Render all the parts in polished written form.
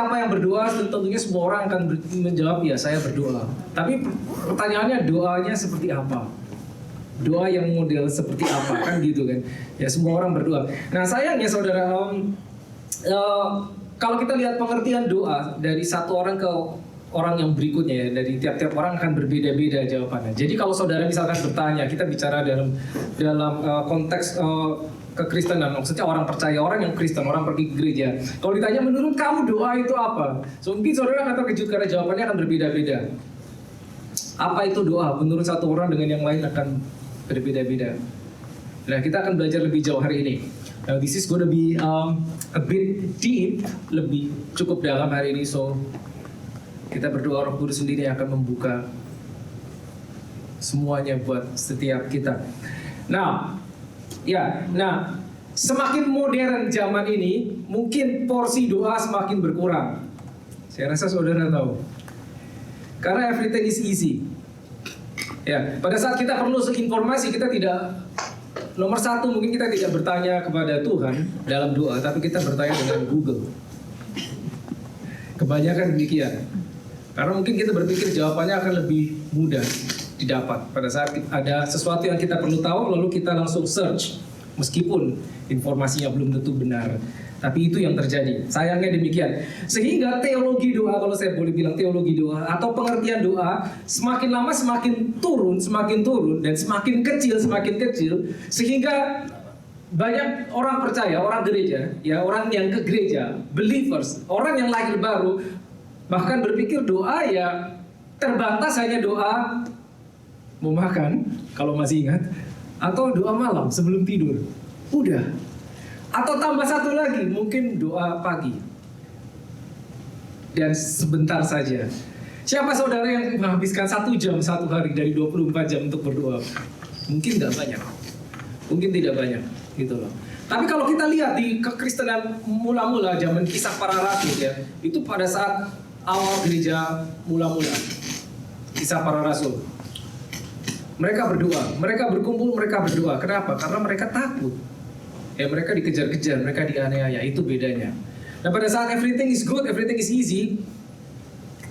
Siapa yang berdoa, tentunya semua orang akan menjawab, ya saya berdoa. Tapi pertanyaannya, doanya seperti apa? Doa yang model seperti apa, kan gitu kan? Ya semua orang berdoa. Nah sayangnya saudara, kalau kita lihat pengertian doa dari satu orang ke orang yang berikutnya, ya, dari tiap-tiap orang akan berbeda-beda jawabannya. Jadi kalau saudara misalkan bertanya, kita bicara dalam konteks kekristenan, maksudnya orang percaya, orang yang Kristen, orang pergi ke gereja. Kalau ditanya menurut kamu doa itu apa? So, mungkin saudara akan terkejut karena jawabannya akan berbeda-beda. Apa itu doa? Menurut satu orang dengan yang lain akan berbeda-beda. Nah, kita akan belajar lebih jauh hari ini. Now, this is gonna be a bit deep, lebih cukup dalam hari ini. So, kita berdoa Roh Kudus sendiri yang akan membuka semuanya buat setiap kita. Nah, semakin modern zaman ini, mungkin porsi doa semakin berkurang. Saya rasa saudara tahu. Karena everything is easy. Ya, pada saat kita perlu informasi, kita tidak, nomor satu mungkin kita tidak bertanya kepada Tuhan dalam doa, tapi kita bertanya dengan Google. Kebanyakan demikian. Karena mungkin kita berpikir jawabannya akan lebih mudah didapat. Pada saat ada sesuatu yang kita perlu tahu, lalu kita langsung search. Meskipun informasinya belum tentu benar. Tapi itu yang terjadi. Sayangnya demikian. Sehingga teologi doa, kalau saya boleh bilang teologi doa, atau pengertian doa, semakin lama semakin turun, dan semakin kecil. Sehingga banyak orang percaya, orang gereja, ya orang yang ke gereja, believers, orang yang lahir baru, bahkan berpikir doa ya terbatas hanya doa mau makan, kalau masih ingat, atau doa malam sebelum tidur. Udah. Atau tambah satu lagi, mungkin doa pagi. Dan sebentar saja. Siapa saudara yang menghabiskan 1 jam satu hari dari 24 jam untuk berdoa? Mungkin tidak banyak. Mungkin tidak banyak, gitu loh. Tapi kalau kita lihat di kekristenan mula-mula zaman Kisah Para Rasul, ya, itu pada saat awal gereja mula-mula, Kisah Para Rasul. Mereka berdoa, mereka berkumpul, mereka berdoa. Kenapa? Karena mereka takut. Ya, mereka dikejar-kejar, mereka dianiaya, itu bedanya. Nah, pada saat everything is good, everything is easy,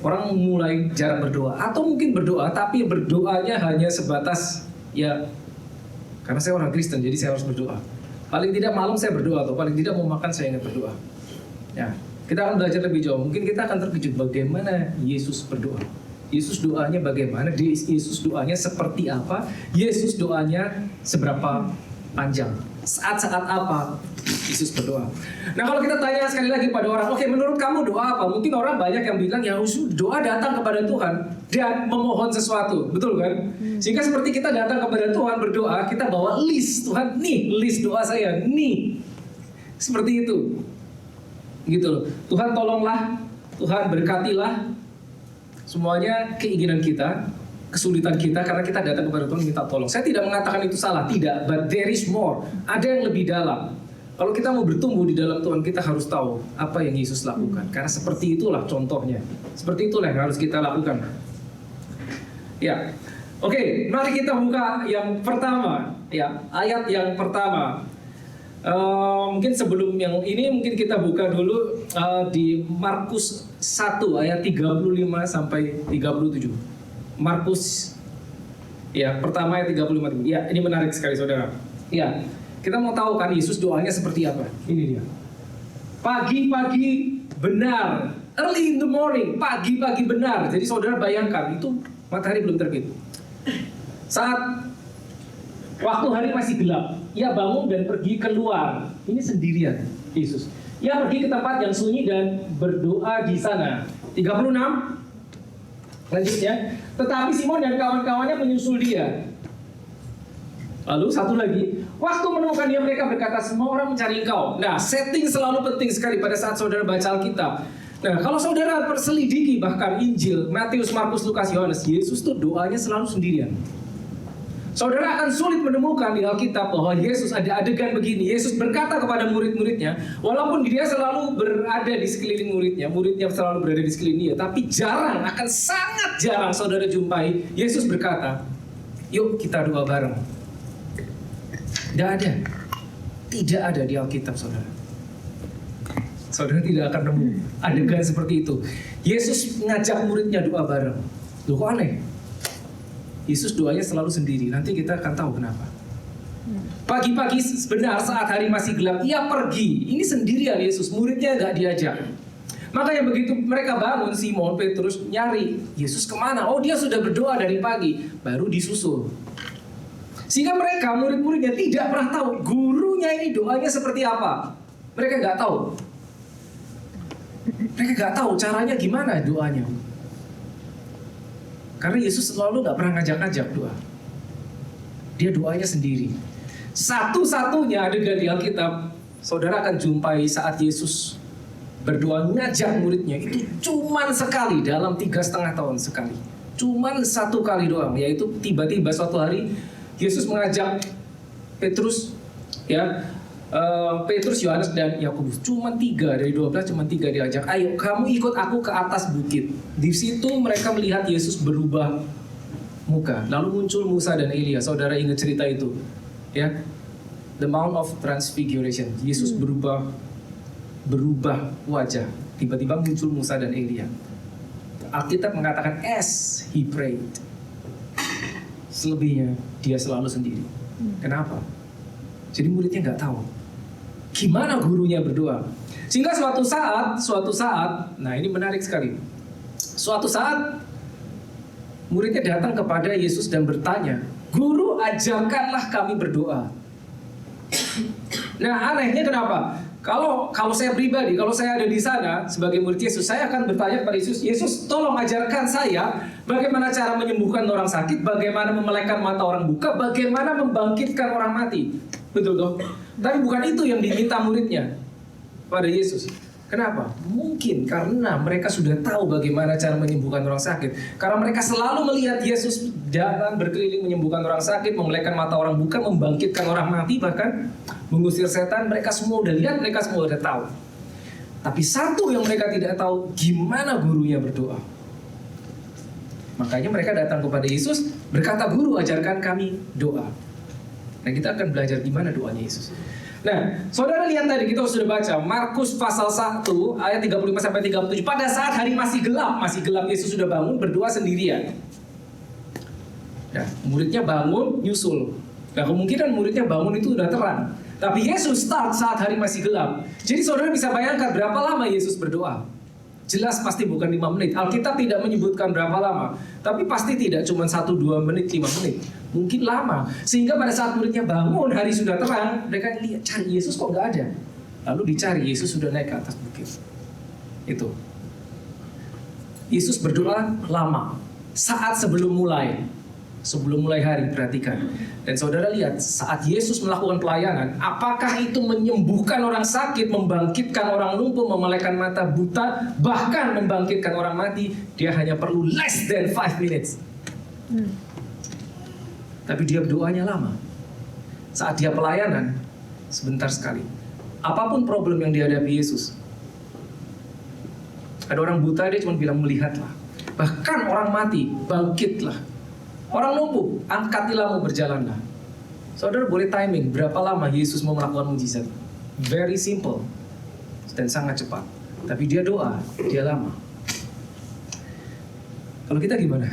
orang mulai jarang berdoa. Atau mungkin berdoa, tapi berdoanya hanya sebatas, ya, karena saya orang Kristen, jadi saya harus berdoa. Paling tidak malam saya berdoa, atau paling tidak mau makan saya ingat berdoa. Ya, kita akan belajar lebih jauh. Mungkin kita akan terkejut bagaimana Yesus berdoa. Yesus doanya bagaimana? Yesus doanya seperti apa? Yesus doanya seberapa panjang? Saat-saat apa Yesus berdoa? Nah, kalau kita tanya sekali lagi pada orang, oke, menurut kamu doa apa? Mungkin orang banyak yang bilang, ya doa datang kepada Tuhan dan memohon sesuatu, betul kan? Sehingga seperti kita datang kepada Tuhan berdoa, kita bawa list, Tuhan, nih list doa saya, nih. Seperti itu. Gitu loh. Tuhan tolonglah, Tuhan berkatilah semuanya keinginan kita, kesulitan kita, karena kita datang kepada Tuhan minta tolong. Saya tidak mengatakan itu salah, tidak. But there is more. Ada yang lebih dalam. Kalau kita mau bertumbuh di dalam Tuhan, kita harus tahu apa yang Yesus lakukan. Karena seperti itulah contohnya. Seperti itulah yang harus kita lakukan. Ya, oke, mari kita buka yang pertama. Ya, ayat yang pertama. Mungkin sebelum yang ini, mungkin kita buka dulu di Markus 1 ayat 35 sampai 37. Markus, ya, pertama ayat 35. Ya, ini menarik sekali saudara. Ya, kita mau tahu kan Yesus doanya seperti apa. Ini dia. Pagi-pagi benar, early in the morning, pagi-pagi benar. Jadi saudara bayangkan, itu matahari belum terbit. Saat waktu hari masih gelap, ia bangun dan pergi keluar. Ini sendirian Yesus. Ia pergi ke tempat yang sunyi dan berdoa di sana. 36. Lanjutnya, tetapi Simon dan kawan-kawannya menyusul dia. Lalu satu lagi, waktu menemukan dia mereka berkata, semua orang mencari engkau. Nah, setting selalu penting sekali pada saat saudara baca Alkitab. Nah, kalau saudara perselidiki bahkan Injil, Matius, Markus, Lukas, Yohanes, Yesus tuh doanya selalu sendirian. Saudara akan sulit menemukan di Alkitab bahwa Yesus ada adegan begini. Yesus berkata kepada murid-muridnya, walaupun dia selalu berada di sekeliling muridnya selalu berada di sekeliling dia, tapi jarang, akan sangat jarang saudara jumpai Yesus berkata, yuk kita doa bareng. Tidak ada di Alkitab saudara. Saudara tidak akan nemu adegan seperti itu. Yesus ngajak muridnya doa bareng. Loh kok aneh? Yesus doanya selalu sendiri. Nanti kita akan tahu kenapa. Pagi-pagi benar saat hari masih gelap, ia pergi. Ini sendirian Yesus, muridnya gak diajak. Makanya begitu mereka bangun, Simon Petrus nyari Yesus kemana? Oh, dia sudah berdoa dari pagi, baru disusul. Sehingga mereka, murid-muridnya tidak pernah tahu gurunya ini doanya seperti apa. Mereka gak tahu. Mereka gak tahu caranya gimana doanya. Karena Yesus selalu gak pernah ngajak-ngajak doa. Dia doanya sendiri. Satu-satunya adegan di Alkitab, saudara akan jumpai saat Yesus berdoa ngajak muridnya. Itu cuman sekali dalam 3,5 tahun sekali. Cuman satu kali doang, yaitu tiba-tiba suatu hari Yesus mengajak Petrus, Petrus, Yohanes, dan Yakobus. Cuma 3 dari 12, cuma 3 diajak. Ayo, kamu ikut aku ke atas bukit. Di situ mereka melihat Yesus berubah muka. Lalu muncul Musa dan Elia. Saudara ingat cerita itu, ya? The Mount of Transfiguration. Yesus berubah wajah. Tiba-tiba muncul Musa dan Elia. Alkitab mengatakan as he prayed. Selebihnya dia selalu sendiri. Kenapa? Jadi muridnya nggak tahu gimana gurunya berdoa. Sehingga suatu saat, nah ini menarik sekali. Suatu saat muridnya datang kepada Yesus dan bertanya, "Guru, ajarkanlah kami berdoa." Nah, anehnya kenapa? Kalau saya pribadi, kalau saya ada di sana sebagai murid Yesus, saya akan bertanya kepada Yesus, "Yesus, tolong ajarkan saya bagaimana cara menyembuhkan orang sakit, bagaimana memelekkan mata orang buka, bagaimana membangkitkan orang mati." Betul dong? Tapi bukan itu yang diminta muridnya pada Yesus. Kenapa? Mungkin karena mereka sudah tahu bagaimana cara menyembuhkan orang sakit. Karena mereka selalu melihat Yesus jalan berkeliling menyembuhkan orang sakit, memelekkan mata orang buta, membangkitkan orang mati, bahkan mengusir setan. Mereka semua udah lihat, mereka semua udah tahu. Tapi satu yang mereka tidak tahu, gimana gurunya berdoa. Makanya mereka datang kepada Yesus, berkata, "Guru, ajarkan kami doa." Nah, kita akan belajar gimana doanya Yesus. Nah, saudara lihat tadi kita sudah baca Markus pasal 1 ayat 35-37. Pada saat hari masih gelap Yesus sudah bangun berdoa sendirian. Nah, muridnya bangun nyusul. Nah, kemungkinan muridnya bangun itu udah terang. Tapi Yesus start saat hari masih gelap. Jadi saudara bisa bayangkan berapa lama Yesus berdoa. Jelas pasti bukan 5 menit. Alkitab tidak menyebutkan berapa lama. Tapi pasti tidak cuma 1-2 menit, 5 menit. Mungkin lama. Sehingga pada saat muridnya bangun, hari sudah terang, mereka lihat, cari Yesus kok nggak ada. Lalu dicari, Yesus sudah naik ke atas bukit. Itu. Yesus berdoa lama. Saat sebelum mulai hari, perhatikan. Dan saudara lihat, saat Yesus melakukan pelayanan, apakah itu menyembuhkan orang sakit, membangkitkan orang lumpuh, memelekkan mata buta, bahkan membangkitkan orang mati, dia hanya perlu less than 5 minutes. Tapi dia berdoanya lama. Saat dia pelayanan, sebentar sekali. Apapun problem yang dihadapi Yesus. Ada orang buta, dia cuma bilang melihatlah. Bahkan orang mati, bangkitlah. Orang lumpuh, angkatilah, mau berjalanlah. Saudara boleh timing berapa lama Yesus mau melakukan mujizat. Very simple dan sangat cepat. Tapi dia doa, dia lama. Kalau kita gimana?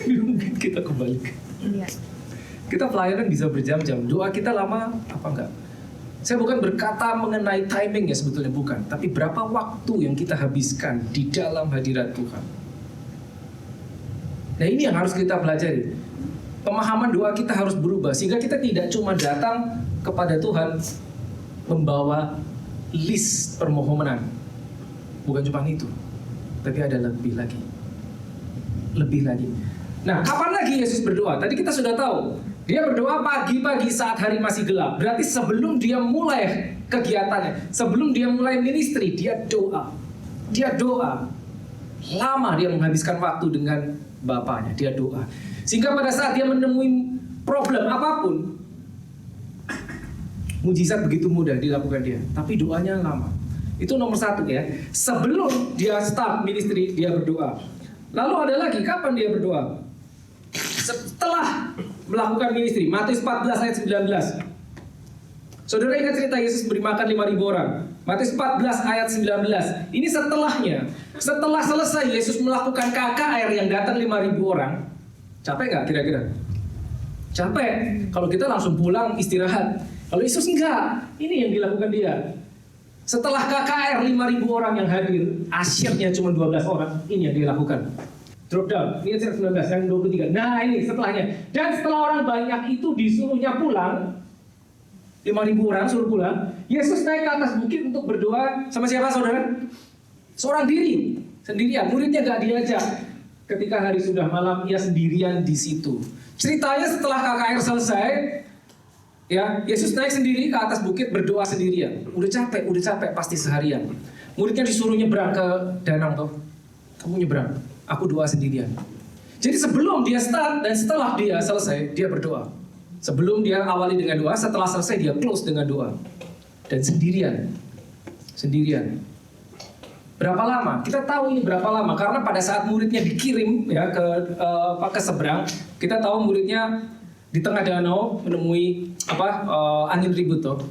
Mungkin kita kebalik. Iya. Kita pelayanan bisa berjam-jam. Doa kita lama apa enggak? Saya bukan berkata mengenai timing ya, sebetulnya bukan. Tapi berapa waktu yang kita habiskan di dalam hadirat Tuhan. Nah, ini yang harus kita pelajari. Pemahaman doa kita harus berubah. Sehingga kita tidak cuma datang kepada Tuhan membawa list permohonan. Bukan cuma itu. Tapi ada lebih lagi. Lebih lagi. Nah, kapan lagi Yesus berdoa? Tadi kita sudah tahu. Dia berdoa pagi-pagi saat hari masih gelap. Berarti sebelum dia mulai kegiatannya, sebelum dia mulai ministry, dia doa. Dia doa. Lama dia menghabiskan waktu dengan Bapaknya. Dia doa. Sehingga pada saat dia menemui problem apapun, mujizat begitu mudah dilakukan dia. Tapi doanya lama. Itu nomor 1 ya. Sebelum dia start ministry, dia berdoa. Lalu ada lagi, kapan dia berdoa? Setelah melakukan ministry. Matius 14 ayat 19. Saudara ingat cerita Yesus beri makan 5.000 orang. Matius 14 ayat 19. Ini setelahnya. Setelah selesai Yesus melakukan KKR yang datang 5.000 orang. Capek nggak kira-kira? Capek. Kalau kita langsung pulang istirahat. Kalau Yesus enggak. Ini yang dilakukan dia. Setelah KKR 5.000 orang yang hadir, asyirnya cuma 12 orang. Ini yang dia lakukan. Drop down. Ini ayat 19 yang 23. Nah ini setelahnya. Dan setelah orang banyak itu disuruhnya pulang, 5.000 orang suruh pulang, Yesus naik ke atas bukit untuk berdoa sama siapa saudara? Seorang diri, sendirian. Muridnya gak diajak. Ketika hari sudah malam, ia sendirian di situ. Ceritanya setelah KKR selesai, ya Yesus naik sendiri ke atas bukit berdoa sendirian. Udah capek pasti seharian. Muridnya disuruh nyebrang ke danau toh. Kamu nyebrang, aku doa sendirian. Jadi sebelum dia start dan setelah dia selesai, dia berdoa. Sebelum dia awali dengan doa, setelah selesai dia close dengan doa. Dan sendirian. Berapa lama? Kita tahu ini berapa lama karena pada saat muridnya dikirim ya ke seberang, kita tahu muridnya di tengah danau menemui angin ribut toh.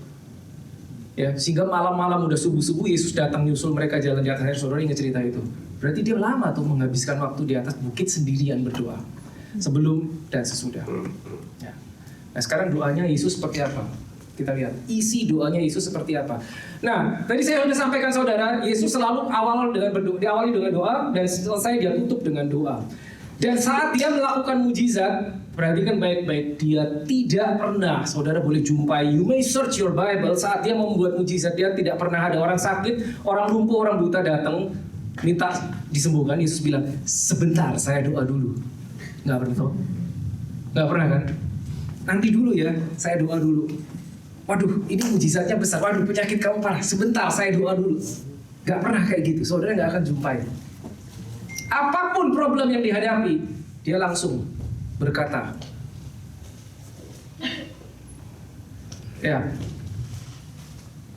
Ya, sehingga malam-malam udah subuh-subuh Yesus datang nyusul mereka jalan di atas air. Saudara ingat cerita itu? Berarti dia lama tuh menghabiskan waktu di atas bukit sendirian berdoa. Sebelum dan sesudah. Ya. Nah sekarang doanya Yesus seperti apa? Kita lihat isi doanya Yesus seperti apa. Nah tadi saya sudah sampaikan saudara, Yesus selalu diawali dengan doa dan selesai dia tutup dengan doa. Dan saat dia melakukan mujizat, perhatikan baik-baik, dia tidak pernah, saudara boleh jumpai, you may search your Bible, saat dia membuat mujizat dia tidak pernah ada orang sakit, orang lumpuh, orang buta datang minta disembuhkan. Yesus bilang, sebentar saya doa dulu. Nggak pernah kan? Nanti dulu ya, saya doa dulu. Waduh, ini mujizatnya besar. Waduh, penyakit kamu parah. Sebentar, saya doa dulu. Gak pernah kayak gitu. Saudara gak akan jumpai. Apapun problem yang dihadapi, dia langsung berkata. Ya,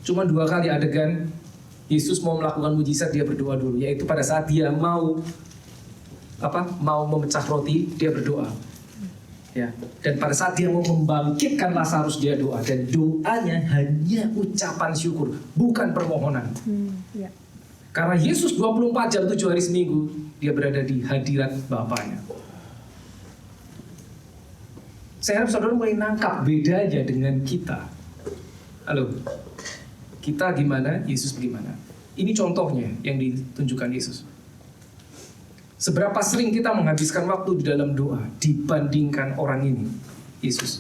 cuma 2 kali adegan Yesus mau melakukan mujizat, dia berdoa dulu. Yaitu pada saat dia mau memecah roti, dia berdoa. Ya, dan pada saat dia mau membangkitkan Lazarus dia doa, dan doanya hanya ucapan syukur, bukan permohonan. Ya. Karena Yesus 24 jam 7 hari seminggu dia berada di hadirat Bapaknya. Saya harap saudara mulai nangkap bedanya dengan kita. Halo, kita gimana, Yesus bagaimana? Ini contohnya yang ditunjukkan Yesus. Seberapa sering kita menghabiskan waktu di dalam doa dibandingkan orang ini, Yesus.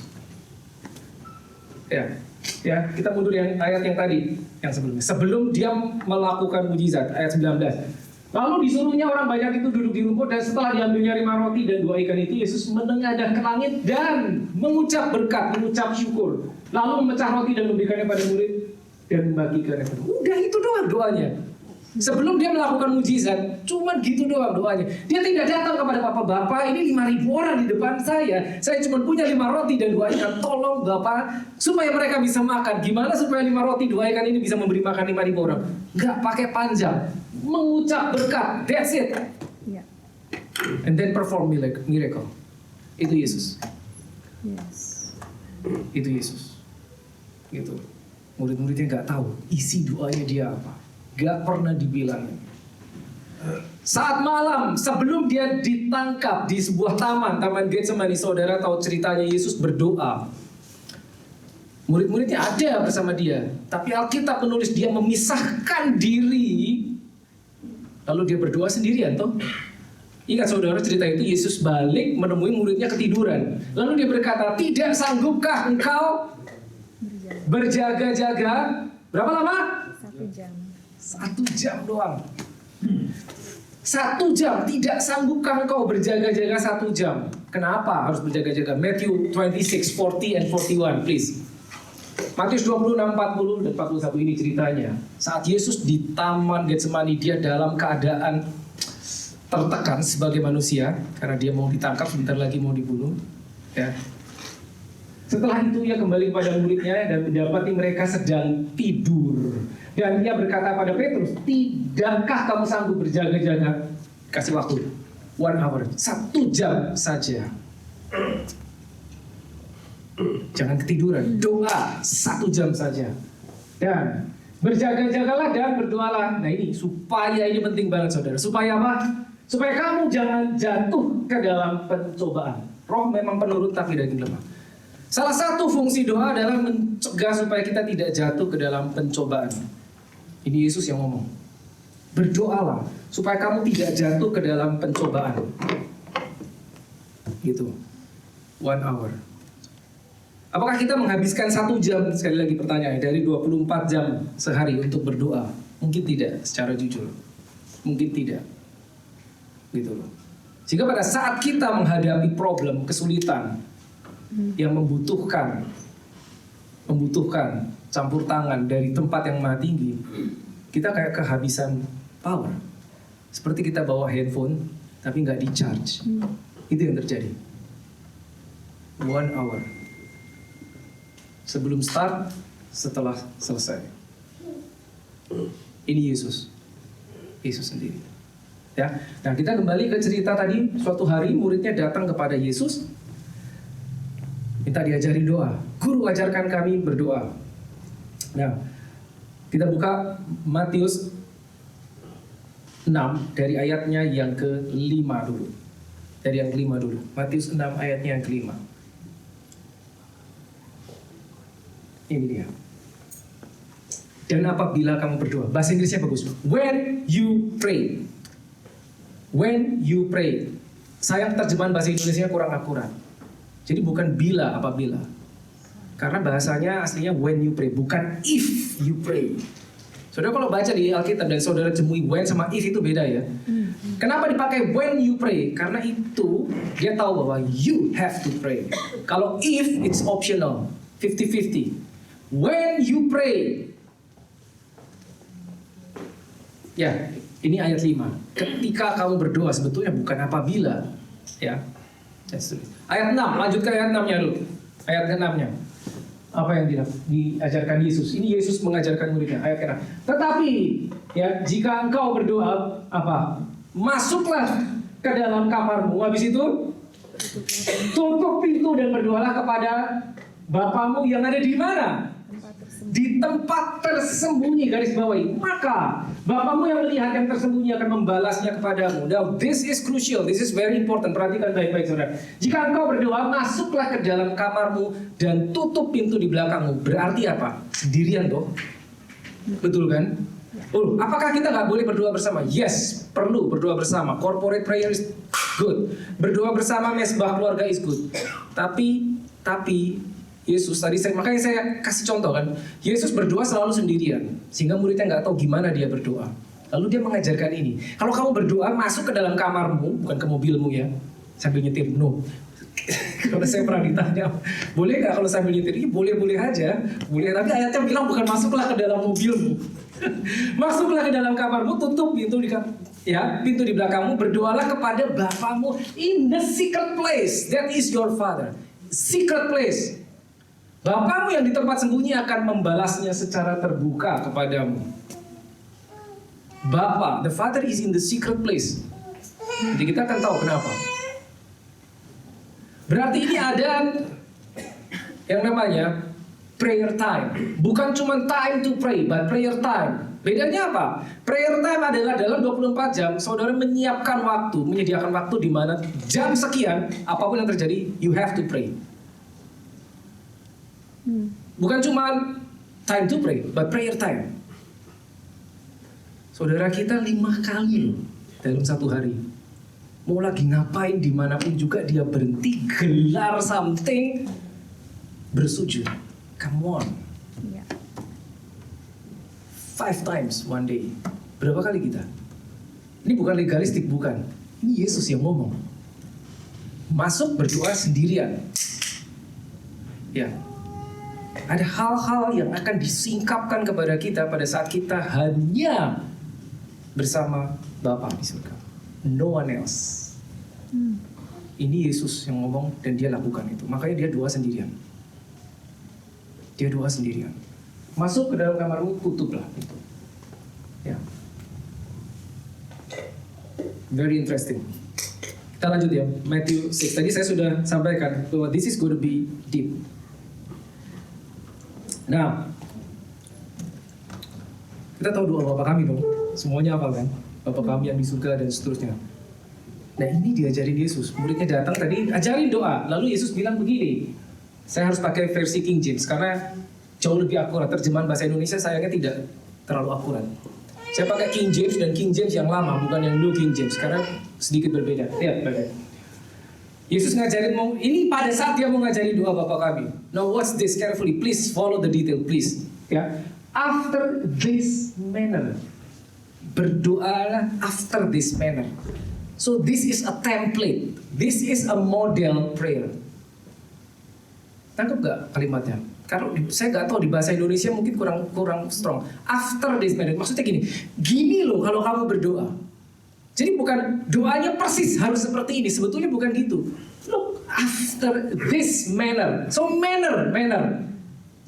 Ya, kita mundur yang ayat yang tadi, yang sebelumnya. Sebelum dia melakukan mujizat, ayat 19. Lalu disuruhnya orang banyak itu duduk di rumput, dan setelah diambilnya 5 roti dan 2 ikan itu, Yesus menengadah ke langit dan mengucap berkat, mengucap syukur. Lalu memecah roti dan memberikannya pada murid dan membagikannya. Udah itu doang doanya. Sebelum dia melakukan mujizat, cuma gitu doang doanya. Dia tidak datang kepada Bapak, ini 5.000 orang di depan saya cuma punya 5 roti dan 2 ikan. Tolong Bapak, supaya mereka bisa makan. Gimana supaya 5 roti 2 ikan ini bisa memberi makan 5.000 orang? Nggak pakai panjang, mengucap berkat, that's it. Yeah. And then perform miracle. Itu Yesus. Yes. Itu Yesus. Gitu. Murid-muridnya nggak tahu isi doanya dia apa. Gak pernah dibilang. Saat malam sebelum dia ditangkap di sebuah taman Getsemani, saudara tahu ceritanya Yesus berdoa. Murid-muridnya ada bersama dia, tapi Alkitab menulis dia memisahkan diri, lalu dia berdoa sendirian toh. Ingat saudara cerita itu, Yesus balik menemui muridnya ketiduran. Lalu dia berkata, tidak sanggupkah engkau berjaga-jaga? Berapa lama? 1 jam. 1 jam doang. 1 jam, tidak sanggupkah engkau berjaga-jaga 1 jam? Kenapa harus berjaga-jaga? Matthew 26, 40 and 41, please. Matius 26, 40 dan 41 ini ceritanya. Saat Yesus di Taman Getsemani, dia dalam keadaan tertekan sebagai manusia karena dia mau ditangkap, sebentar lagi mau dibunuh. Ya. Setelah itu ia kembali kepada muridnya dan mendapati mereka sedang tidur. Dan ia berkata pada Petrus, tidakkah kamu sanggup berjaga-jaga? Kasih waktu 1 hour, 1 jam saja. Jangan ketiduran, doa 1 jam saja. Dan Berjaga-jagalah dan berdoalah. Nah ini penting banget saudara. Supaya apa? Supaya kamu jangan jatuh ke dalam pencobaan. Roh memang penurut tapi daging lemah. Salah satu fungsi doa adalah mencegah supaya kita tidak jatuh ke dalam pencobaan. Ini Yesus yang ngomong. Berdoalah supaya kamu tidak jatuh ke dalam pencobaan. Gitu. 1 hour. Apakah kita menghabiskan 1 jam, sekali lagi pertanyaannya, dari 24 jam sehari untuk berdoa? Mungkin tidak, secara jujur. Mungkin tidak. Gitu loh. Sehingga pada saat kita menghadapi problem, kesulitan, yang membutuhkan campur tangan dari tempat yang maha tinggi, kita kayak kehabisan power. Seperti kita bawa handphone, tapi nggak di-charge. Itu yang terjadi. 1 hour. Sebelum start, setelah selesai. Ini Yesus sendiri. Ya, nah kita kembali ke cerita tadi. Suatu hari muridnya datang kepada Yesus, minta diajari doa. Guru, ajarkan kami berdoa. Nah, kita buka Matius 6 dari ayatnya yang ke-5 dulu. Dari yang ke-5 dulu. Matius 6 ayatnya yang ke-5. Ini dia. Dan apabila kamu berdoa, bahasa Inggrisnya bagus. When you pray. When you pray. Sayang terjemahan bahasa Indonesia kurang akurat. Jadi bukan bila, apabila. Karena bahasanya aslinya when you pray, bukan if you pray. Saudara kalau baca di Alkitab dan saudara jemui when sama if itu beda ya. Kenapa dipakai when you pray? Karena itu dia tahu bahwa you have to pray. Kalau if, it's optional, 50-50. When you pray. Ya, ini ayat 5. Ketika kamu berdoa, sebetulnya bukan apabila. Ya. Ayat 6, lanjut ke ayat 6-nya dulu. Ayat 6-nya. Apa yang diajarkan Yesus? Ini Yesus mengajarkan muridnya. Ayat 6. Tetapi, ya, jika engkau berdoa, apa? Masuklah ke dalam kamarmu. Habis itu, tutup pintu dan berdoalah kepada Bapamu yang ada di mana? Di tempat tersembunyi, garis bawahi. Maka Bapamu yang melihat yang tersembunyi akan membalasnya kepadamu. Now this is crucial, this is very important. Perhatikan baik-baik saudara. Jika engkau berdoa, masuklah ke dalam kamarmu dan tutup pintu di belakangmu. Berarti apa? Sendirian toh. Betul kan? Oh, apakah kita nggak boleh berdoa bersama? Yes, perlu berdoa bersama. Corporate prayer is good. Berdoa bersama mesbah keluarga is good. Tapi Yesus tadi makanya saya kasih contoh kan, Yesus berdoa selalu sendirian sehingga muridnya nggak tahu gimana dia berdoa. Lalu dia mengajarkan ini, kalau kamu berdoa masuk ke dalam kamarmu, bukan ke mobilmu ya, sambil nyetir, no. Kalau saya pernah ditanya, boleh nggak kalau sambil nyetir? Boleh aja, boleh. Tapi ayatnya bilang bukan masuklah ke dalam mobilmu. Masuklah ke dalam kamarmu, tutup pintu pintu di belakangmu, berdoalah kepada Bapamu in the secret place. That is your Father. Secret place. Bapamu yang di tempat sembunyi akan membalasnya secara terbuka kepadamu. Bapa, the Father is in the secret place. Jadi kita akan tahu kenapa. Berarti ini ada yang namanya prayer time. Bukan cuma time to pray, but prayer time. Bedanya apa? Prayer time adalah dalam 24 jam saudara menyiapkan waktu, menyediakan waktu di mana jam sekian, apapun yang terjadi, you have to pray. Bukan cuma time to pray, but prayer time. Saudara kita 5 kali loh dalam 1 hari. Mau lagi ngapain dimanapun juga dia berhenti, gelar something, bersujud. Come on. 5 times one day. Berapa kali kita? Ini bukan legalistik, bukan. Ini Yesus yang ngomong. Masuk berdoa sendirian. Ya. Ada hal-hal yang akan disingkapkan kepada kita pada saat kita hanya bersama Bapa di surga. No one else. Ini Yesus yang ngomong dan dia lakukan itu. Makanya dia doa sendirian. Dia doa sendirian. Masuk ke dalam kamarmu, tutuplah itu. Ya. Very interesting. Kita lanjut ya. Matthew 6. Tadi saya sudah sampaikan bahwa this is going to be deep. Nah, Kita tahu doa Bapa kami dong. Semuanya apa kan? Bapa kami yang di surga dan seterusnya. Nah ini diajarin Yesus. Muridnya datang tadi, ajarin doa. Lalu Yesus bilang begini. Saya harus pakai versi King James karena jauh lebih akurat. Terjemahan bahasa Indonesia sayangnya tidak terlalu akurat. Saya pakai King James dan King James yang lama, bukan yang New King James karena sedikit berbeda. Lihat, baik. Yesus ngajarin ini pada saat dia mau ngajarin doa Bapa kami. Now watch this carefully, please follow the detail, please. Ya, after this manner, berdoalah after this manner. So this is a template, this is a model prayer. Tangkap gak kalimatnya? Kalau saya nggak tahu di bahasa Indonesia mungkin kurang strong. After this manner, maksudnya gini loh kalau kamu berdoa. Jadi bukan doanya persis harus seperti ini. Sebetulnya bukan gitu. Look, after this manner. So manner.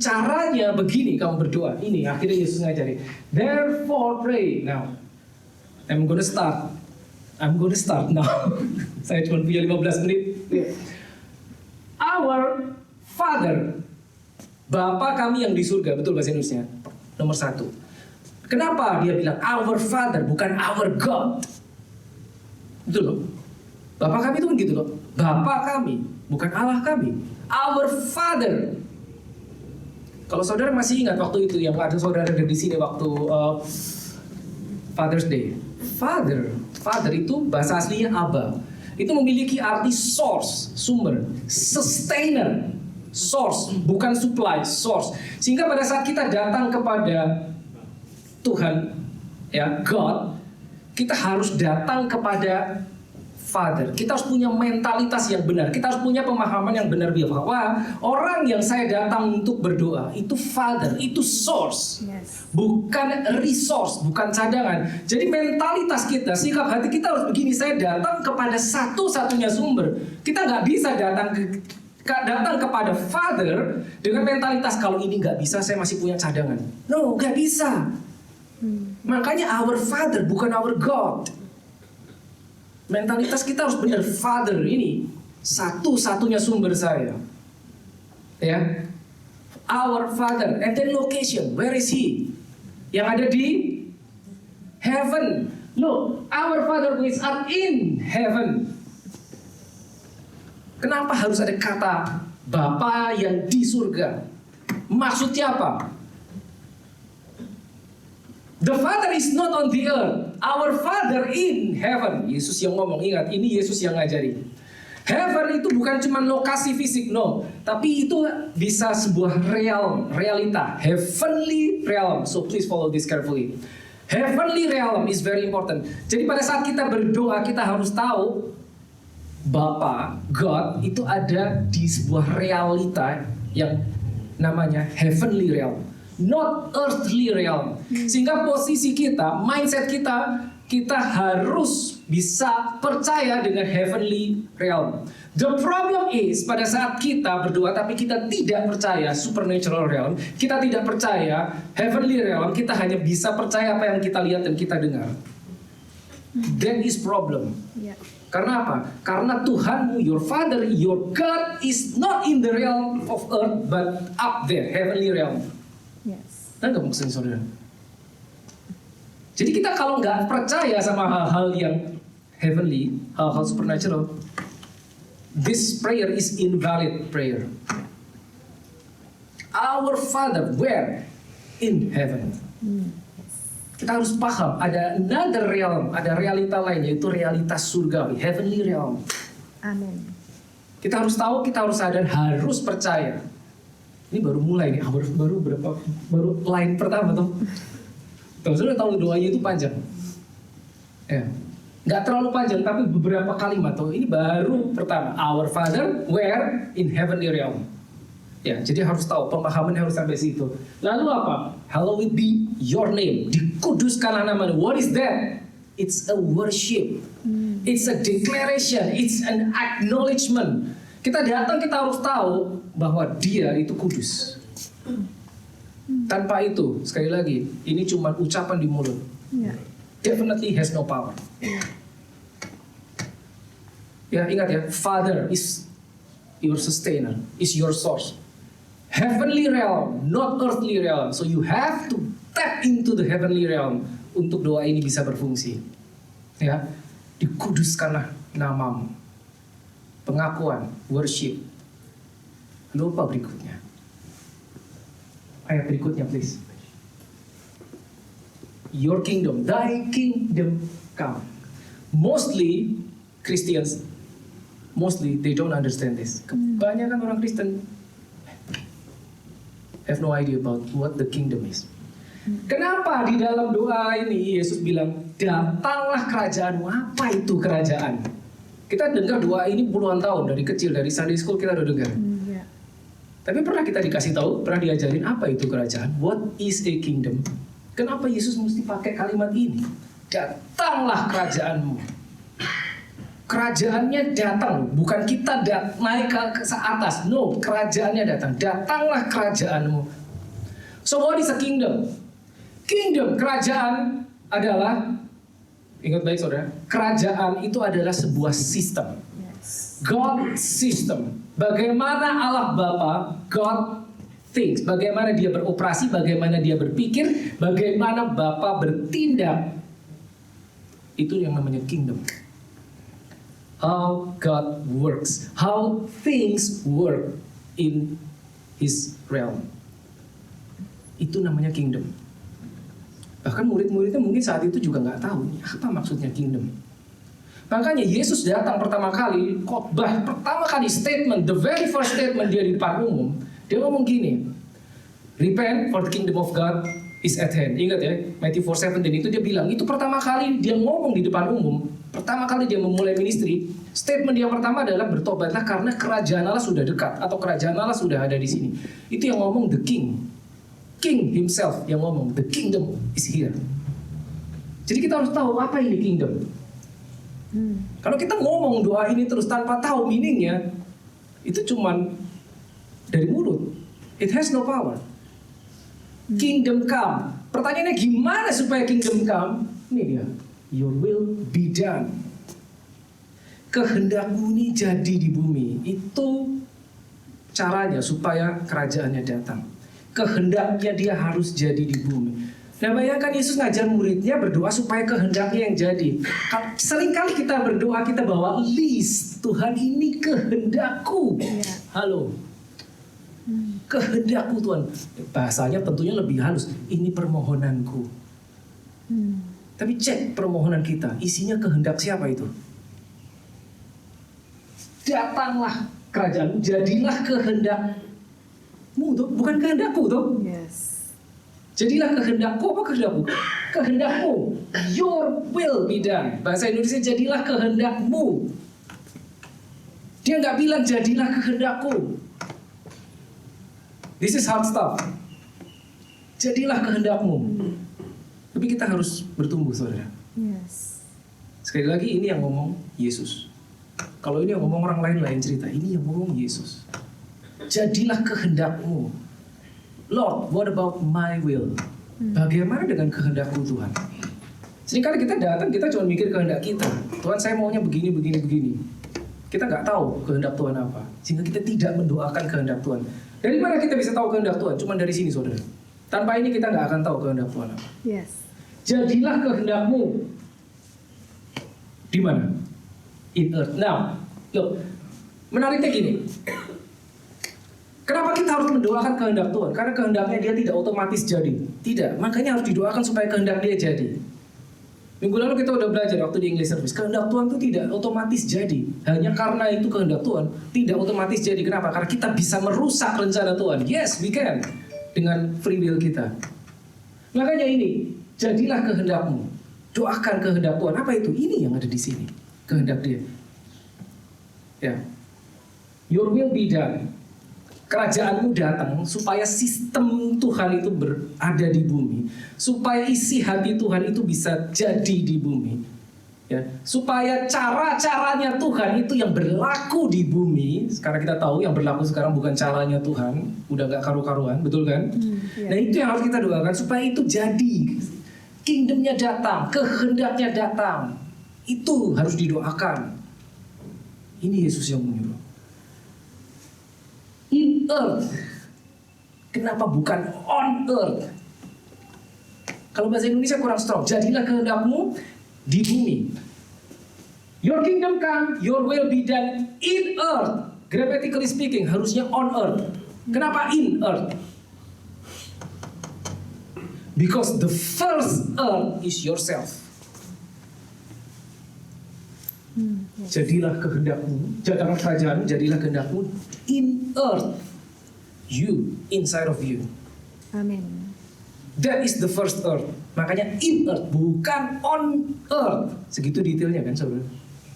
Caranya begini kamu berdoa. Ini akhirnya Yesus ngajari. Therefore pray. Now, I'm gonna start now. Saya cuma punya 15 menit. Our Father, Bapa kami yang di surga. Betul bahasa Indonesia. Nomor 1. Kenapa dia bilang our Father bukan our God? Betul loh. Bapa kami itu kan gitu loh. Bapa kami, bukan Allah kami. Our Father. Kalau saudara masih ingat waktu itu yang ada saudara di sini waktu Father's Day. Father itu bahasa aslinya Abba. Itu memiliki arti source, sumber, sustainer, source, bukan supply, source. Sehingga pada saat kita datang kepada Tuhan, ya God, kita harus datang kepada Father. Kita harus punya mentalitas yang benar. Kita harus punya pemahaman yang benar bahwa orang yang saya datang untuk berdoa itu Father, itu source, bukan resource, bukan cadangan. Jadi mentalitas kita, sikap hati kita harus begini. Saya datang kepada satu-satunya sumber. Kita nggak bisa datang kepada Father dengan mentalitas kalau ini nggak bisa saya masih punya cadangan. No, nggak bisa. Makanya our Father bukan our God. Mentalitas kita harus benar. Father ini satu-satunya sumber saya. Ya, our Father. And then location, where is He? Yang ada di heaven. Look, our Father who is up in heaven. Kenapa harus ada kata Bapa yang di surga? Maksudnya apa? The Father is not on the earth. Our Father in heaven. Yesus yang ngomong, ingat, ini Yesus yang ngajari. Heaven itu bukan cuma lokasi fisik, no. Tapi itu bisa sebuah realita. Heavenly realm. So please follow this carefully. Heavenly realm is very important. Jadi pada saat kita berdoa, kita harus tahu Bapa, God, itu ada di sebuah realita yang namanya heavenly realm. Not earthly realm. Sehingga posisi kita, mindset kita harus bisa percaya dengan heavenly realm. The problem is pada saat kita berdoa tapi kita tidak percaya supernatural realm, kita tidak percaya heavenly realm, kita hanya bisa percaya apa yang kita lihat dan kita dengar. That is problem. Karena apa? Karena Tuhanmu, your Father, your God is not in the realm of earth but up there, heavenly realm. Kan nggak maksudnya saudara? Jadi kita kalau nggak percaya sama hal-hal yang heavenly, hal-hal supernatural, this prayer is invalid prayer. Our Father, where? In heaven. Kita harus paham ada another realm, ada realita lain yaitu realitas surgawi, heavenly realm. Amin. Kita harus tahu, kita harus sadar, harus percaya. Ini baru mulai nih, baru line pertama tuh. Sudah tahu doanya itu panjang. Ya, nggak terlalu panjang, tapi beberapa kalimat tuh. Ini baru pertama. Our Father, where in heavenly realm. Ya, jadi harus tahu, pemahamannya harus sampai situ. Lalu apa? Hallowed be your name. Dikuduskanlah nama-Mu. What is that? It's a worship. It's a declaration. It's an acknowledgement. Kita datang, kita harus tahu bahwa Dia itu kudus. Tanpa itu, sekali lagi, ini cuma ucapan di mulut. Definitely has no power. Ya, ingat ya, Father is your sustainer, is your source. Heavenly realm, not earthly realm. So you have to tap into the heavenly realm untuk doa ini bisa berfungsi. Ya, dikuduskanlah namamu. Pengakuan, worship. Lupa berikutnya. Ayat berikutnya please. Your kingdom, thy kingdom come. Mostly Christians, they don't understand this. Kebanyakan orang Kristen have no idea about what the kingdom is. Kenapa di dalam doa ini Yesus bilang, datanglah kerajaanmu. Apa itu kerajaan? Kita dengar doa ini puluhan tahun dari kecil, dari Sunday School kita udah dengar. Tapi pernah kita dikasih tahu, pernah diajarin apa itu kerajaan? What is a kingdom? Kenapa Yesus mesti pakai kalimat ini? Datanglah kerajaanmu. Kerajaannya datang, bukan kita naik ke atas. No, kerajaannya datang. Datanglah kerajaanmu. So what is a kingdom? Kingdom, kerajaan adalah, ingat baik saudara, kerajaan itu adalah sebuah sistem. God system. Bagaimana Allah Bapa, God thinks, bagaimana dia beroperasi, bagaimana dia berpikir, bagaimana Bapa bertindak. Itu yang namanya kingdom. How God works, how things work in His realm. Itu namanya kingdom. Bahkan murid-muridnya mungkin saat itu juga nggak tahu apa maksudnya kingdom. Makanya Yesus datang pertama kali, khotbah pertama kali statement, the very first statement dia di depan umum. Dia ngomong gini, repent for the kingdom of God is at hand. Ingat ya, Matthew 4:17 itu dia bilang, itu pertama kali dia ngomong di depan umum, pertama kali dia memulai ministry, statement yang pertama adalah bertobatlah karena kerajaan Allah sudah dekat, atau kerajaan Allah sudah ada di sini. Itu yang ngomong the king himself yang ngomong, the kingdom is here. Jadi kita harus tahu apa ini kingdom. Kalau kita ngomong doa ini terus tanpa tahu meaningnya, itu cuman dari mulut. It has no power. Kingdom come. Pertanyaannya gimana supaya kingdom come? Ini dia. Your will be done. Kehendakmu ini jadi di bumi. Itu caranya supaya kerajaannya datang. Kehendaknya dia harus jadi di bumi. Nah bayangkan Yesus ngajar muridnya berdoa supaya kehendaknya yang jadi. Seringkali kita berdoa, kita bawa list. Tuhan ini kehendakku. Halo. Kehendakku Tuhan. Bahasanya tentunya lebih halus. Ini permohonanku. Tapi cek permohonan kita. Isinya kehendak siapa itu? Datanglah kerajaan. Jadilah kehendakmu. Bukan kehendakku tuh. Yes. Jadilah kehendakku, apa kehendakmu? Kehendakmu. Your will be done. Bahasa Indonesia jadilah kehendakmu. Dia nggak bilang jadilah kehendakku. This is hard stuff. Jadilah kehendakmu. Tapi kita harus bertumbuh, saudara. Yes. Sekali lagi ini yang ngomong Yesus. Kalau ini yang ngomong orang lain cerita. Ini yang ngomong Yesus. Jadilah kehendakmu. Lord, what about my will? Bagaimana dengan kehendakmu Tuhan? Seringkali kita datang, kita cuma mikir kehendak kita. Tuhan saya maunya begini. Kita nggak tahu kehendak Tuhan apa. Sehingga kita tidak mendoakan kehendak Tuhan. Dari mana kita bisa tahu kehendak Tuhan? Cuma dari sini saudara. Tanpa ini kita nggak akan tahu kehendak Tuhan apa. Yes. Jadilah kehendakmu. Di mana? In earth. Now, look, menariknya gini. Kenapa kita harus mendoakan kehendak Tuhan? Karena kehendaknya dia tidak otomatis jadi. Tidak, makanya harus didoakan supaya kehendak dia jadi. Minggu lalu kita udah belajar waktu di English Service. Kehendak Tuhan itu tidak otomatis jadi. Hanya karena itu kehendak Tuhan tidak otomatis jadi. Kenapa? Karena kita bisa merusak rencana Tuhan. Yes, we can. Dengan free will kita. Makanya ini, jadilah kehendakmu. Doakan kehendak Tuhan. Apa itu? Ini yang ada di sini. Kehendak dia. Ya. Your will be done. Kerajaanmu datang supaya sistem Tuhan itu berada di bumi, supaya isi hati Tuhan itu bisa jadi di bumi, ya, supaya cara-caranya Tuhan itu yang berlaku di bumi. Sekarang kita tahu yang berlaku sekarang bukan caranya Tuhan, udah gak karu-karuan, betul kan? Nah itu yang harus kita doakan supaya itu jadi, kingdomnya datang, kehendaknya datang, itu harus didoakan. Ini Yesus yang menyuruh. In earth. Kenapa bukan on earth? Kalau bahasa Indonesia kurang strong. Jadilah kehendak-Mu di bumi. Your kingdom come, your will be done in earth. Grammatically speaking, harusnya on earth. Kenapa in earth? Because the first earth is yourself. Jadilah kehendak-Mu, jadilah kerajaan, jadilah kehendak-Mu in earth. You, inside of you. Amin. That is the first earth. Makanya in earth, bukan on earth. Segitu detailnya kan saudara.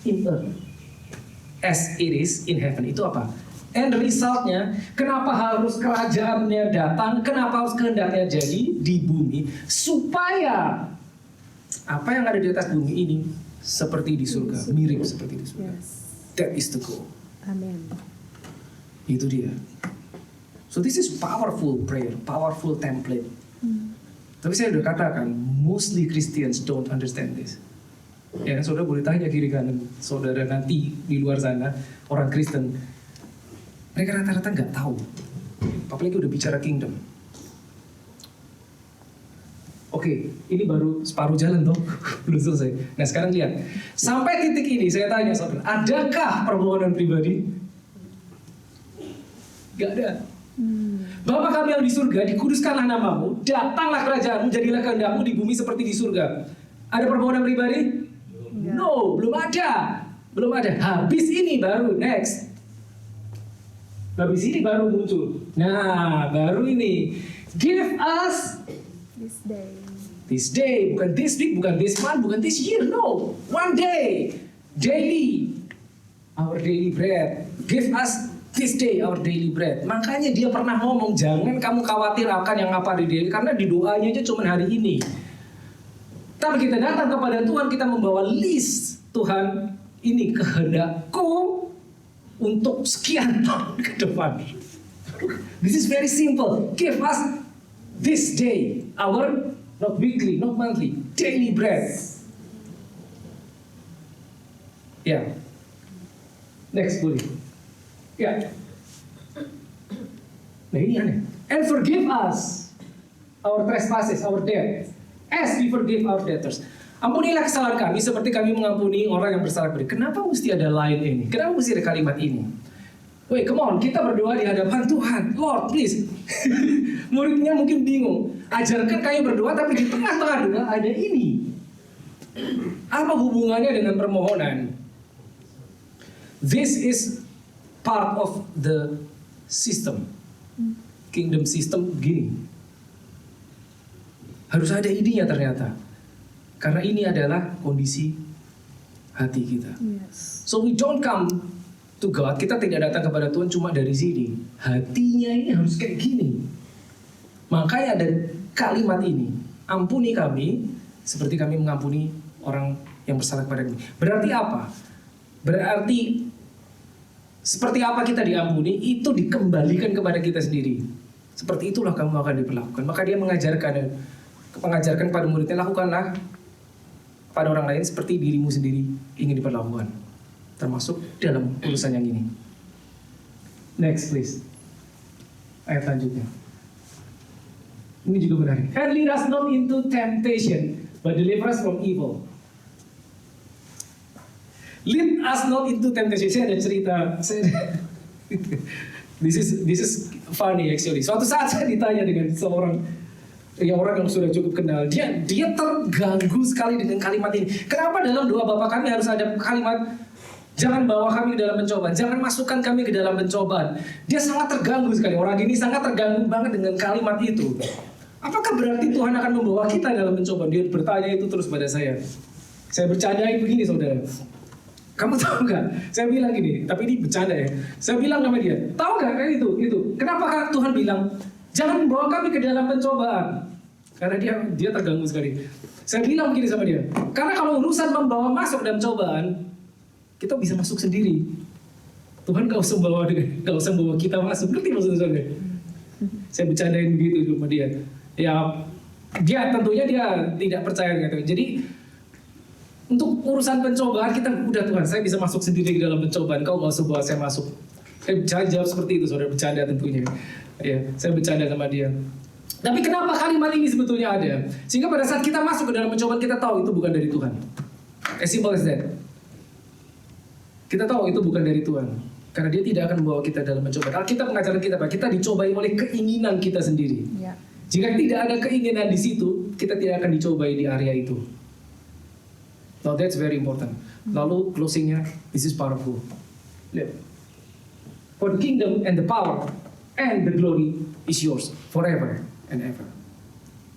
In earth. As it is in heaven. Itu apa? And resultnya, kenapa harus kerajaannya datang? Kenapa harus kehendaknya jadi di bumi? Supaya apa yang ada di atas bumi ini seperti di surga. Mirip seperti di surga. Yes. That is the goal. Amin. Itu dia. So this is powerful prayer, powerful template. Tapi saya udah katakan, mostly Christians don't understand this. Ya kan, saudara boleh tanya kiri kanan saudara nanti di luar sana, orang Kristen, mereka rata-rata nggak tahu. Apalagi udah bicara kingdom. Oke, ini baru separuh jalan toh, belum selesai. Nah sekarang lihat, sampai titik ini saya tanya saudara, adakah permohonan pribadi? Gak ada. Bapa kami yang di surga, dikuduskanlah namamu, datanglah kerajaanmu, jadilah kehendakmu di bumi seperti di surga. Ada permohonan pribadi? No, belum ada. Belum ada. Habis ini baru, next. Habis ini baru muncul. Nah, baru ini. Give us this day, bukan this week, bukan this month, bukan this year, no. One day, daily, our daily bread. Give us this day our daily bread. Makanya dia pernah ngomong, jangan kamu khawatir akan yang apa di daily, karena di doanya aja cuma hari ini. Tapi kita datang kepada Tuhan, kita membawa list. Tuhan, ini kehendakku untuk sekian tahun ke depan. This is very simple. Give us this day our, not weekly, not monthly, daily bread. Ya. Next boleh. Ya. Nah ini aneh. And forgive us our trespasses, our debt, as we forgive our debtors. Ampunilah kesalahan kami seperti kami mengampuni orang yang bersalah kepada. Kenapa mesti ada line ini? Kenapa mesti ada kalimat ini? Wait, come on, kita berdoa di hadapan Tuhan. Lord, please. Muridnya mungkin bingung. Ajarkan kami berdoa, tapi di tengah-tengah doa ada ini. Apa hubungannya dengan permohonan? This is part of the system. Kingdom system gini. Harus ada ininya ternyata. Karena ini adalah kondisi hati kita. Yes. So we don't come to God, kita tidak datang kepada Tuhan cuma dari sini. Hatinya ini harus kayak gini. Makanya ada kalimat ini. Ampuni kami seperti kami mengampuni orang yang bersalah kepada kami. Berarti apa? Berarti seperti apa kita diampuni, itu dikembalikan kepada kita sendiri. Seperti itulah kamu akan diperlakukan. Maka dia mengajarkan pada muridnya, lakukanlah pada orang lain seperti dirimu sendiri ingin diperlakukan. Termasuk dalam urusan yang ini. Next please. Ayat lanjutnya. Ini juga menarik. And lead us not into temptation, but deliver us from evil. Lead us not into temptation. Saya ada cerita. This is funny actually. Suatu saat saya ditanya dengan seorang orang yang sudah cukup kenal. Dia terganggu sekali dengan kalimat ini. Kenapa dalam doa Bapa kami harus ada kalimat jangan bawa kami ke dalam pencobaan, jangan masukkan kami ke dalam pencobaan. Dia sangat terganggu sekali. Orang ini sangat terganggu banget dengan kalimat itu. Apakah berarti Tuhan akan membawa kita dalam pencobaan? Dia bertanya itu terus pada saya. Saya bercandain begini saudara. Kamu tahu nggak? Saya bilang gini, tapi ini bercanda ya. Saya bilang sama dia, tahu nggak kayak itu? Kenapa Tuhan bilang jangan bawa kami ke dalam pencobaan? Karena dia terganggu sekali. Saya bilang begini sama dia, karena kalau urusan membawa masuk dalam cobaan, kita bisa masuk sendiri. Tuhan nggak usah bawa kita masuk. Ngerti maksud saya? Saya bercandain begitu sama dia. Ya, dia tentunya dia tidak percaya gitu. Jadi untuk urusan pencobaan kita udah Tuhan, saya bisa masuk sendiri ke dalam pencobaan. Kau nggak usah bawa saya masuk. Saya jawab seperti itu, saudara, bercanda tentunya. Ya, saya bercanda sama dia. Tapi kenapa kalimat ini sebetulnya ada? Sehingga pada saat kita masuk ke dalam pencobaan, kita tahu itu bukan dari Tuhan. As simple as that. Kita tahu itu bukan dari Tuhan. Karena dia tidak akan membawa kita dalam pencobaan. Alkitab mengajarkan kita, Pak, kita dicobai oleh keinginan kita sendiri. Ya. Jika tidak ada keinginan di situ, kita tidak akan dicobai di area itu. Now that's very important. Lalu closingnya, this is powerful. Lihat. For the kingdom and the power and the glory is yours forever and ever.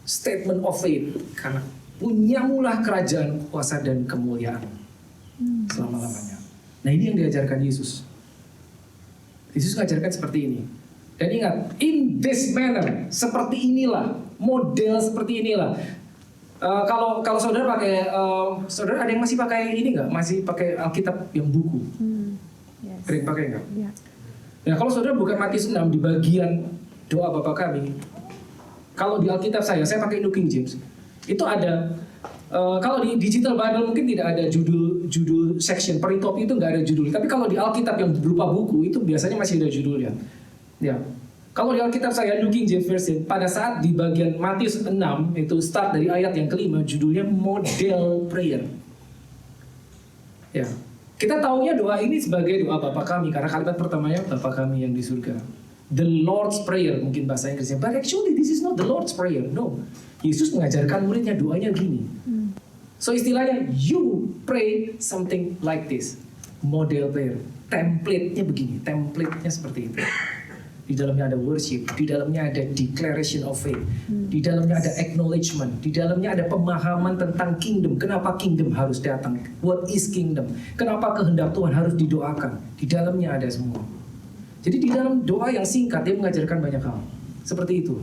Statement of faith. Karena punyamulah kerajaan, kuasa dan kemuliaan selama-lamanya. Nah, ini yang diajarkan Yesus. Yesus mengajarkan seperti ini. Dan ingat, in this manner, seperti inilah, model seperti inilah. Kalau saudara pakai, saudara ada yang masih pakai ini nggak? Masih pakai Alkitab yang buku? Yes. Sering pakai nggak? Ya. Nah, kalau saudara buka Matius 6 di bagian doa Bapa kami, kalau di Alkitab saya pakai New King James. Itu ada, kalau di digital Bible mungkin tidak ada judul section, perikop itu nggak ada judul. Tapi kalau di Alkitab yang berupa buku itu biasanya masih ada judulnya. Ya. Kalau di Alkitab saya New King James Version, pada saat di bagian Matius 6 itu start dari ayat yang kelima, judulnya model prayer. Ya. Kita taunya doa ini sebagai doa Bapa kami karena kalimat pertamanya Bapa kami yang di surga. The Lord's Prayer mungkin bahasa Inggrisnya. But actually this is not the Lord's Prayer. No. Yesus mengajarkan muridnya doanya gini. So istilahnya you pray something like this. Model prayer. Template-nya begini. Template-nya seperti itu. Di dalamnya ada worship, di dalamnya ada declaration of faith, di dalamnya ada acknowledgement, di dalamnya ada pemahaman tentang kingdom. Kenapa kingdom harus datang? What is kingdom? Kenapa kehendak Tuhan harus didoakan? Di dalamnya ada semua. Jadi di dalam doa yang singkat dia mengajarkan banyak hal. Seperti itu.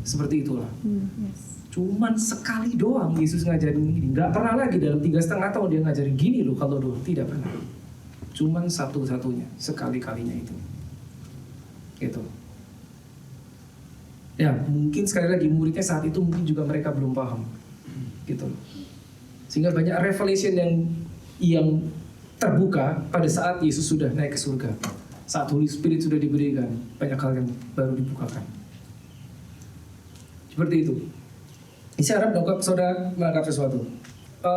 Seperti itulah. Yes. Cuman sekali doang Yesus ngajarin gini. Gak pernah lagi dalam 3,5 tahun dia ngajarin gini loh kalau doa. Tidak pernah. Cuman satu-satunya, sekali-kalinya itu. Gitu. Ya, mungkin sekali lagi muridnya saat itu mungkin juga mereka belum paham. Gitu. Sehingga banyak revelation yang terbuka pada saat Yesus sudah naik ke surga. Saat Holy Spirit sudah diberikan, banyak hal yang baru dibukakan. Seperti itu. Saya harap dapat saudara menangkap sesuatu.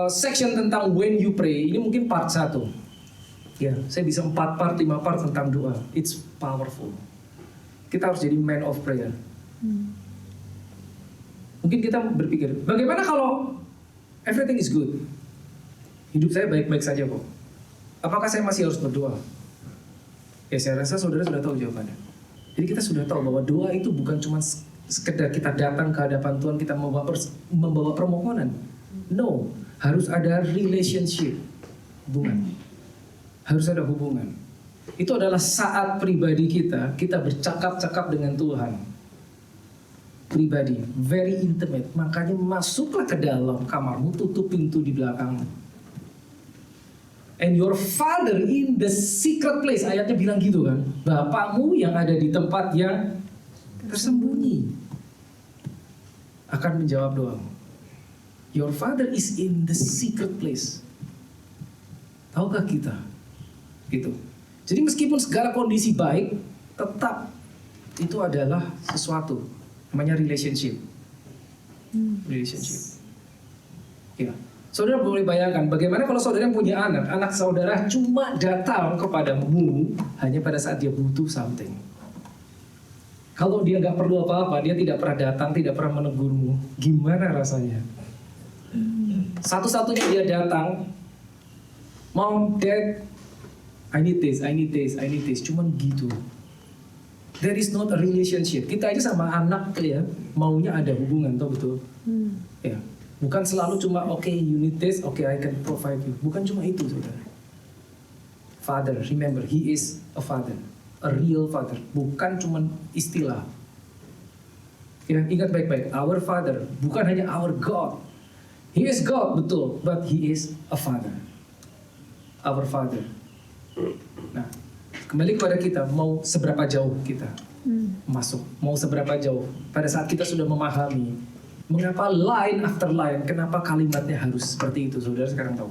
Section tentang when you pray, ini mungkin part 1. Ya, saya bisa 4 part, 5 part tentang doa. It's powerful. Kita harus jadi man of prayer. Mungkin kita berpikir, bagaimana kalau everything is good? Hidup saya baik-baik saja kok. Apakah saya masih harus berdoa? Ya saya rasa saudara sudah tahu jawabannya. Jadi kita sudah tahu bahwa doa itu bukan cuma sekedar kita datang ke hadapan Tuhan, kita membawa permohonan. No, harus ada relationship. Hubungan. Harus ada hubungan. Itu adalah saat pribadi kita bercakap-cakap dengan Tuhan. Pribadi, very intimate. Makanya masuklah ke dalam kamarmu, tutup pintu di belakangmu. And your father in the secret place, ayatnya bilang gitu kan. Bapakmu yang ada di tempat yang tersembunyi akan menjawab doamu. Your father is in the secret place. Tahukah kita? Gitu. Jadi meskipun segala kondisi baik, tetap itu adalah sesuatu namanya relationship. Relationship. Ya. Saudara boleh bayangkan bagaimana kalau saudara punya anak saudara cuma datang kepadamu hanya pada saat dia butuh something. Kalau dia nggak perlu apa-apa, dia tidak pernah datang, tidak pernah menegurmu, gimana rasanya? Satu-satunya dia datang, Mom, Dad, I need this, cuman gitu. There is not a relationship. Kita aja sama anak ya, maunya ada hubungan, tau betul? Ya, bukan selalu cuma okay, you need this, okay, I can provide you. Bukan cuma itu, saudara. Father, remember, he is a father, a real father. Bukan cuma istilah. Ya, ingat baik-baik, our father, bukan hanya our God. He is God, betul, but he is a father. Our father. Nah, kembali kepada kita, mau seberapa jauh kita masuk, mau seberapa jauh. Pada saat kita sudah memahami, mengapa line after line, kenapa kalimatnya harus seperti itu, saudara sekarang tahu.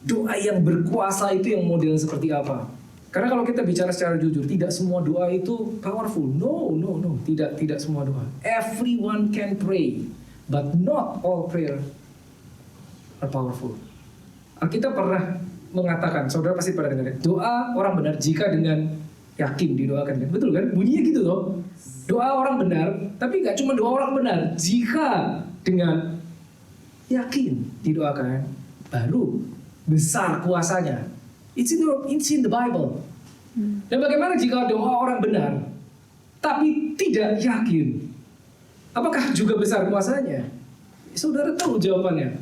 Doa yang berkuasa itu yang model seperti apa? Karena kalau kita bicara secara jujur, tidak semua doa itu powerful. No. Tidak semua doa. Everyone can pray, but not all prayer are powerful. Alkitab pernah mengatakan, saudara pasti pernah dengar, doa orang benar jika dengan yakin didoakan. Betul kan? Bunyinya gitu loh. Doa orang benar, tapi nggak cuma doa orang benar. Jika dengan yakin didoakan, baru besar kuasanya. It's in the Bible. Dan bagaimana jika doa orang benar, tapi tidak yakin? Apakah juga besar kuasanya? Saudara tahu jawabannya.